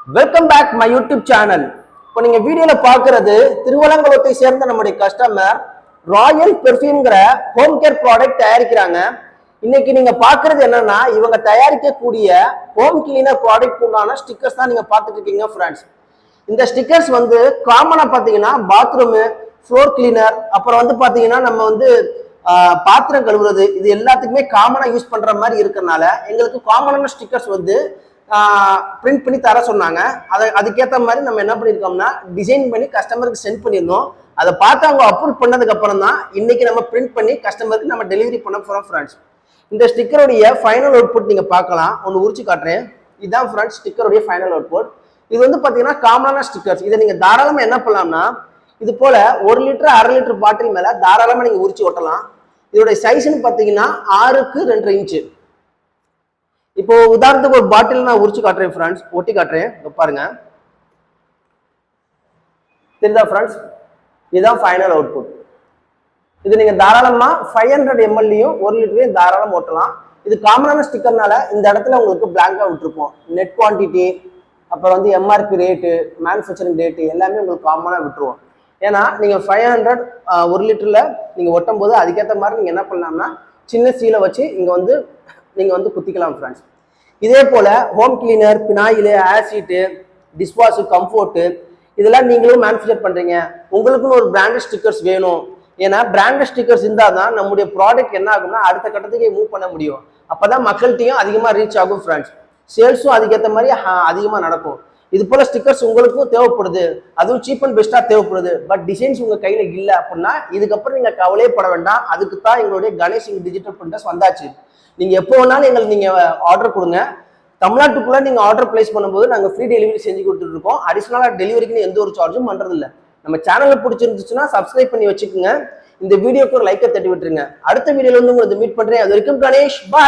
Welcome back my YouTube channel. இப்போ நீங்க வீடியோல பாக்குறது திருவலங்குளத்தை சேர்ந்த நம்முடைய கஸ்டமர் ராயல் பெர்ஃப்யூம்ங்கிற ஹோம் கேர் ப்ராடக்ட் தயாரிக்கிறாங்க. இன்னைக்கு நீங்க பாக்குறது என்னன்னா இவங்க தயாரிக்கக்கூடிய ஹோம் கிளீனர் ப்ராடக்ட் உண்டான ஸ்டிக்கர்ஸ் தான் நீங்க பார்த்துட்டு இருக்கீங்க ஃப்ரெண்ட்ஸ். இந்த ஸ்டிக்கர்ஸ் வந்து காமனா பாத்தீங்கன்னா பாத்ரூமு, ஃப்ளோர் கிளீனர், அப்புறம் வந்து பாத்தீங்கன்னா நம்ம வந்து பாத்திரம் கழுவுறது, இது எல்லாத்துக்குமே காமனா யூஸ் பண்ற மாதிரி இருக்கிறதுனால எங்களுக்கு காமனான ஸ்டிக்கர்ஸ் வந்து பிரிண்ட் பண்ணி தர சொன்னாங்க. அதுக்கேற்ற மாதிரி நம்ம என்ன பண்ணியிருக்கோம்னா டிசைன் பண்ணி கஸ்டமருக்கு சென்ட் பண்ணியிருந்தோம். அதை பார்த்து அவங்க அப்ரூவ் பண்ணதுக்கு அப்புறம் தான் இன்னைக்கு நம்ம பிரிண்ட் பண்ணி கஸ்டமருக்கு நம்ம டெலிவரி பண்ண போறோம் ஃப்ரெண்ட்ஸ். இந்த ஸ்டிக்கருடைய ஃபைனல் அவுட்புட் நீங்க பார்க்கலாம். ஒன்று உரிச்சு காட்டுறேன். இதுதான் ஃப்ரெண்ட்ஸ் ஸ்டிக்கருடைய ஃபைனல் அவுட்புட். இது வந்து பாத்தீங்கன்னா காமனான ஸ்டிக்கர்ஸ். இதை நீங்க தாராளமா என்ன பண்ணலாம்னா இது போல 1 லிட்டர் 1/2 லிட்டர் பாட்டில் மேல தாராளமா நீங்க உரிச்சு ஒட்டலாம். இதோட சைஸ்ன்னு பாத்தீங்கன்னா 6க்கு 2.5 இன்ச்சு. இப்போ உதாரணத்துக்கு ஒரு பாட்டில் நான் உரிச்சு காட்டுறேன் ஃப்ரெண்ட்ஸ், ஒட்டி காட்டுறேன். பாருங்க, தெரியுதா ஃப்ரெண்ட்ஸ்? இதுதான் ஃபைனல் அவுட்புட். இது நீங்க தாராளமா 500 mlலையும் 1 லிட்டரையும் தாராளமா ஓட்டலாம். இது காமனான ஸ்டிக்கர்னால இந்த இடத்துல உங்களுக்கு பிளாங்கா விட்டுருப்போம். நெட் குவான்டிட்டி, அப்புறம் வந்து எம்ஆர்பி ரேட்டு, மேனுஃபேக்சரிங் ரேட்டு எல்லாமே உங்களுக்கு காமனா விட்டுருவோம். ஏன்னா நீங்க 500 1 லிட்டர்ல நீங்க ஒட்டும் போது அதுக்கேற்ற மாதிரி நீங்க என்ன பண்ணலாம்னா சின்ன சீலை வச்சு இங்க வந்து நீங்க வந்து குத்திக்கலாம் ஃப்ரெண்ட்ஸ். இதே போல home cleaner, phenyl, acid, dishwash, comfort இதெல்லாம் நீங்களும் மேனுஃபேக்சர் பண்றீங்க. உங்களுக்குன்னு ஒரு பிராண்டட் ஸ்டிக்கர்ஸ் வேணும். ஏன்னா பிராண்டட் ஸ்டிக்கர்ஸ் இருந்தால் தான் நம்முடைய ப்ராடக்ட் என்ன ஆகும்னா அடுத்த கட்டத்துக்கு மூவ் பண்ண முடியும். அப்பதான் மக்கள்கிட்டையும் அதிகமா ரீச் ஆகும் ஃப்ரெண்ட்ஸ். சேல்ஸும் அதுக்கேற்ற மாதிரி அதிகமா நடக்கும். இது போல ஸ்டிக்கர்ஸ் உங்களுக்கும் தேவைப்படுது, அதுவும் சீப் அண்ட் பெஸ்டா தேவைப்படுது. பட் டிசைன்ஸ் உங்க கையில இல்ல அப்படின்னா இதுக்கப்புறம் நீங்க கவலையே பட வேண்டாம். அதுக்கு தான் எங்களுடைய கணேஷ் டிஜிட்டல் பிரிண்டர்ஸ் வந்தாச்சு. நீங்க எப்போ வேணாலும் எங்களுக்கு நீங்க ஆர்டர் கொடுங்க. தமிழ்நாட்டுக்குள்ள நீங்க ஆர்டர் பிளேஸ் பண்ணும்போது நாங்க ஃப்ரீ டெலிவரி செஞ்சு கொடுத்துட்டு இருக்கோம். அடிஷனலா டெலிவரிக்கு எந்த ஒரு சார்ஜும் பண்றது இல்லை. நம்ம சேனல்ல பிடிச்சிருந்துச்சுன்னா சப்ஸ்கிரைப் பண்ணி வச்சுக்கோங்க. இந்த வீடியோக்கு ஒரு லைக்கை தட்டி விட்டுருங்க. அடுத்த வீடியோல வந்து உங்களுக்கு மீட் பண்றேன். அது வரைக்கும் கணேஷ் பாய்.